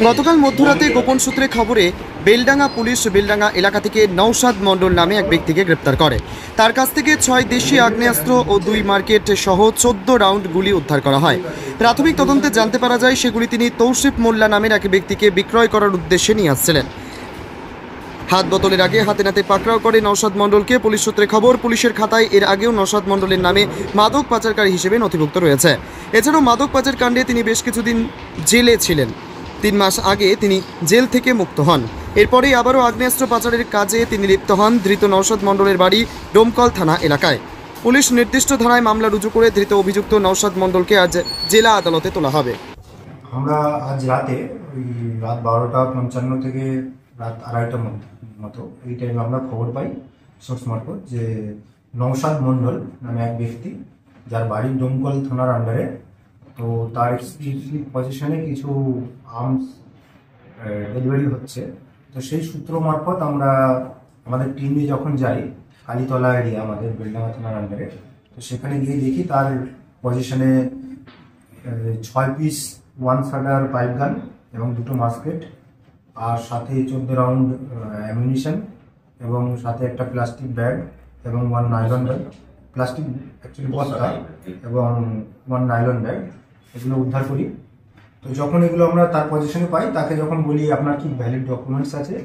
গতকাল মধ্যরাতে গোপন সূত্রে খবরে বেলডাঙ্গা পুলিশ বেলডাঙ্গা এলাকা থেকে নওশাদ মণ্ডল নামে এক ব্যক্তিকে গ্রেপ্তার করে। তার কাছ থেকে 6 দেশি আগ্নেয়াস্ত্র ও 2 মার্কেট সহ 14 রাউন্ড গুলি উদ্ধার করা হয়। প্রাথমিক তদন্তে জানতে পারা যায় সেগুলি তিনি তৌসিফ মোল্লা নামের এক ব্যক্তিকে বিক্রয় করার উদ্দেশ্যে নিয়ে আসছিলেন। হাত বোতলের আগে হাতে নাতে পাকড়াও করে নওশাদ মণ্ডলকে। পুলিশ সূত্রে খবর, পুলিশের খাতায় এর আগেও নওশাদ মণ্ডলের নামে মাদক পাচারকারী হিসেবে নথিভুক্ত রয়েছে। এছাড়াও মাদক পাচার কাণ্ডে তিনি বেশ কিছুদিন জেলে ছিলেন। 3 মাস আগে তিনি জেল থেকে মুক্ত হন। এরপরেই আবারও আগ্নেয়াস্ত্র পাচারের কাজে তিনি লিপ্ত হন। ধৃত নওশাদ মণ্ডলের বাড়ি ডোমকল থানা এলাকায়। পুলিশ নির্দিষ্ট ধারায় মামলা রুজু করে ধৃত অভিযুক্ত নওশাদ মণ্ডলকে আজ জেলা আদালতে তোলা হবে। আমরা আজ রাতে রাত 12:55 থেকে রাত 2:30টার মতো এই টাইমে আমরা খবর পাই সোর্স মারফত যে নওশাদ মণ্ডল নামে এক ব্যক্তি, যার বাড়ি ডোমকল থানার আন্ডারে, তো তার এক্সক্লুসিভ পজিশনে কিছু আর্মস ডেলিভারি হচ্ছে। তো সেই সূত্র মারফত আমরা আমাদের টিম নিয়ে যখন যাই কালীতলা এরিয়া, আমাদের বেলডাঙ্গা থানার আন্ডারে, তো সেখানে গিয়ে দেখি তার পজিশনে 6 পিস 1 শাটার পাইপ গান এবং 2টো মাস্কেট, আর সাথে 14 রাউন্ড অ্যামিউনিশন, এবং সাথে একটা প্লাস্টিক ব্যাগ এবং 1 নাইলন ব্যাগ, প্লাস্টিক অ্যাকচুয়ালি বস্তা, এবং 1 নাইলন ব্যাগ, এগুলো উদ্ধার করি। তো যখন এগুলো আমরা তার পজিশনে পাই, তাকে যখন বলি আপনার কি ভ্যালিড ডকুমেন্টস আছে,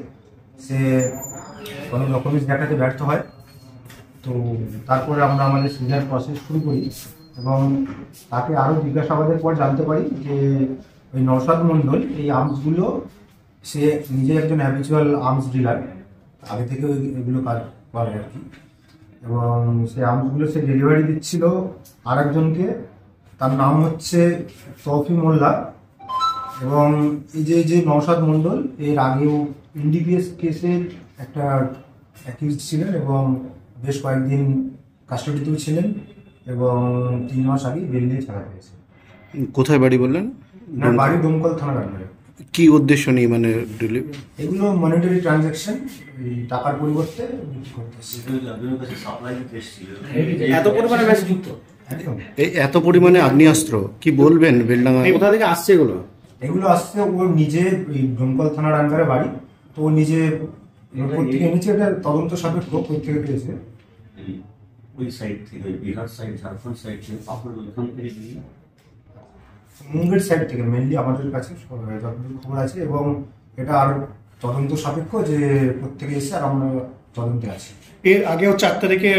সে কোনো ডকুমেন্টস দেখাতে ব্যর্থ হয়। তো তারপরে আমরা আমাদের সিজার প্রসেস শুরু করি এবং তাকে আরও জিজ্ঞাসাবাদের পর জানতে পারি যে ওই নওশাদ মণ্ডল এই আর্মসগুলো, সে নিজে একজন হ্যাবিচুয়াল আর্মস ডিলার, আগে থেকে এগুলো কাজ করে আর কি, এবং সেই আর্মসগুলো সে ডেলিভারি দিচ্ছিল আরেকজনকে। তার নাম হচ্ছে তৌফিক মোল্লা। এবং এই যে নওশাদ মণ্ডল এর আগেও এনডিপিএস কেসের একটা অ্যাকিউজ ছিলেন এবং বেশ কয়েকদিন কাস্টডিতেও ছিলেন, এবং 3 মাস আগে বেল নিয়ে ছাড়া হয়েছে। কোথায় বাড়ি বললেন? না, বাড়ি ডোমকল থানার আন্ডারে। কি উদ্দেশ্য নিয়ে মানে এগুলো মনিটারি ট্রানজাকশন, টাকার পরিবর্তে বিক্রি করতেছে। এত পরিমাণে আগ্নেয়াস্ত্র কি বলবেন? বেলডাঙ্গা কোথা থেকে আসছে এগুলো? এগুলো আসছে ওর নিজে, এই ডোমকল থানার আন্ডারে বাড়ি, তো ও নিজে থেকে এনেছে। এটা তদন্ত সাপেক্ষ থেকে পেয়েছে। ওই সাইড থেকে, বিহার সাইড, ঝাড়খণ্ড সাইড থেকে, আপনার ওইখান থেকে মুঙ্গের সাইড থেকে মেনলি আমাদের কাছে যতটুকু খবর আছে, এবং এটা আর তদন্ত সাপেক্ষ যে প্রত্যেকে এসে, আর আমরা তদন্তে আছি। এর আগেও 4 তারিখে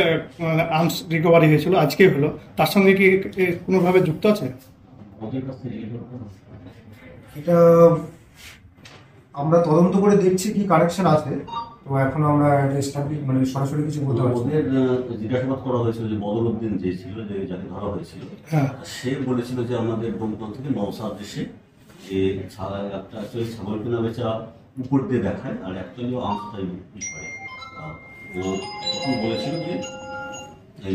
আর্মস রিকভারি হয়েছিল, আজকে হলো, তার সঙ্গে কি কোনোভাবে যুক্ত আছে? এটা আমরা তদন্ত করে দেখছি কি কানেকশন আছে, তো এখন আমরা মানে সরাসরি কিছু বলতে পারছি। ওদের জিজ্ঞাসাবাদ করা হয়েছিল যে বদরুদ্দিন যে ছিল, যে যাকে ধরা হয়েছিল, সে বলেছিল যে আমাদের ডোমকল থেকে নওশাদ এসে যে একটা ছাগল কেনা বেচা উপর দিয়ে দেখায়, আর অ্যাকচুয়ালি আংশটাই বিক্রি করে। ও তখন বলেছিল যে এই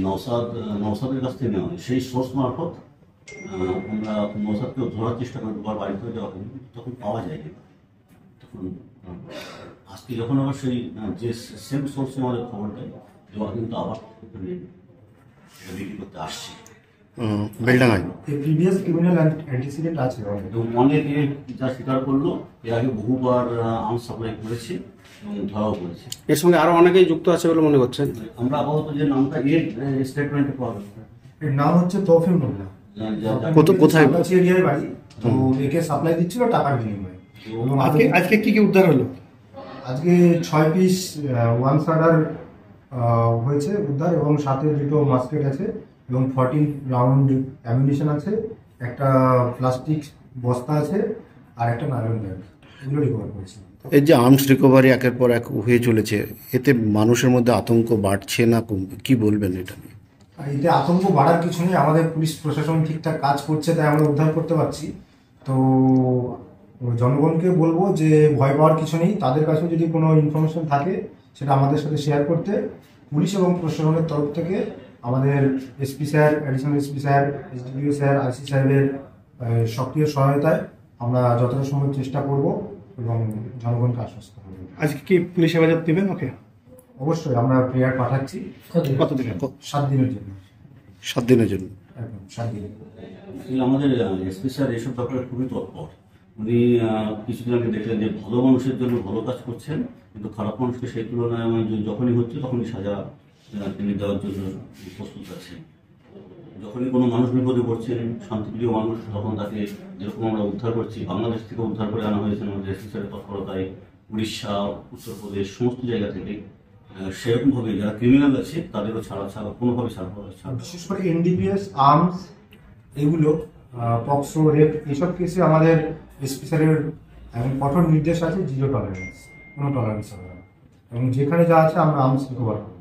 নওশাদের কাছ থেকে নেওয়া হয়। সেই সোর্স মারফত আমরা নওশাদকেও ধরার চেষ্টা করি, দুবার বাড়ি করে দেওয়া হয়, তখন পাওয়া যায়নি। তখন আজকে যখন আবার সেই যে সেম সোর্সে আমাদের খবর দেয়, দেওয়া কিন্তু আবার বিক্রি করতে আসছে বেলডাঙ্গায়। প্রিভিয়াস ক্রিমিনাল অ্যান্টিসিডেন্ট আছে, অনেক যা স্বীকার করলো, এর আগে বহুবার আর্মস সাপ্লাই করেছে এবং ধরাও করেছে। এর সঙ্গে আরো অনেকেই যুক্ত আছে বলে মনে করছেন? আমরা আপাতত যে নামটা এর স্টেটমেন্টে পাওয়া যাচ্ছে, এর নাম হচ্ছে তৌফিক মোল্লা। কোথায় এরিয়ায় বাড়ি, তো একে সাপ্লাই দিচ্ছিল টাকার বিনিময়ে। এবং আজকে কি উদ্ধার হলো? আজকে 6 পিস 1 শাটার হয়েছে উদ্ধার, এবং সাথে 2টো মাস্কেট আছে, এবং 14 রাউন্ড অ্যামিউনিশন আছে, একটা প্লাস্টিক বস্তা আছে, আর একটা নাইলন ব্যাগ, এগুলো রিকভার করেছে। এই যে আর্মস রিকভারি একের পর এক হয়ে চলেছে, এতে মানুষের মধ্যে আতঙ্ক বাড়ছে না কি বলবেন এটা নিয়ে? এতে আতঙ্ক বাড়ার কিছু নেই, আমাদের পুলিশ প্রশাসন ঠিকঠাক কাজ করছে, তাই আমরা উদ্ধার করতে পারছি। তো জনগণকে বলবো যে ভয় পাওয়ার কিছু নেই, তাদের কাছে যদি কোনো ইনফরমেশন থাকে সেটা আমাদের সাথে শেয়ার করতে। পুলিশ এবং প্রশাসনের তরফ থেকে আমাদের SP sir, additional SP sir, SDPO sir, IC সাহেবের সক্রিয় সহায়তায় আমরা যতটা সম্ভব চেষ্টা করব এবং জনগণকে আশ্বস্ত করব। আজকে কি পুলিশ হেফাজত দেবেন ওকে? অবশ্যই আমরা প্রেয়ার পাঠাচ্ছি। কতদিন? 7 দিনের জন্য। 7 দিনের জন্য? একদম 7 দিন। আমাদের এসপি স্যার এইসব ব্যাপারে খুবই তৎপর, উনি কিছুদিন আগে দেখলেন যে ভালো মানুষের জন্য ভালো কাজ করছেন, কিন্তু খারাপ মানুষকে সেই তুলনায় যখনই হচ্ছে তখনই সাজা তিনি দেওয়ার জন্য প্রস্তুত আছেন। যখনই কোনো মানুষ বিপদে পড়ছেন, শান্তিপ্রিয় মানুষ, তখন তাকে যেরকম আমরা উদ্ধার করছি, বাংলাদেশ থেকে উদ্ধার করে আনা হয়েছে আমাদের এসএসআরের তৎপরতায়, উড়িষ্যা, উত্তরপ্রদেশ, সমস্ত জায়গা থেকে সেরকমভাবে যারা ক্রিমিনাল আছে তাদেরও ছাড়া কোনোভাবে ছাড়া বিশেষ করে এনডিপিএস, আর্মস, এগুলো পক্সো, রেপ, এসব কেসে আমাদের এসপি স্যারের এখন কঠোর নির্দেশ আছে, 0 টলারেন্স, কোনো টলারেন্স হবে না, এবং যেখানে যা আছে আমরা আর্মস রিকভার করব।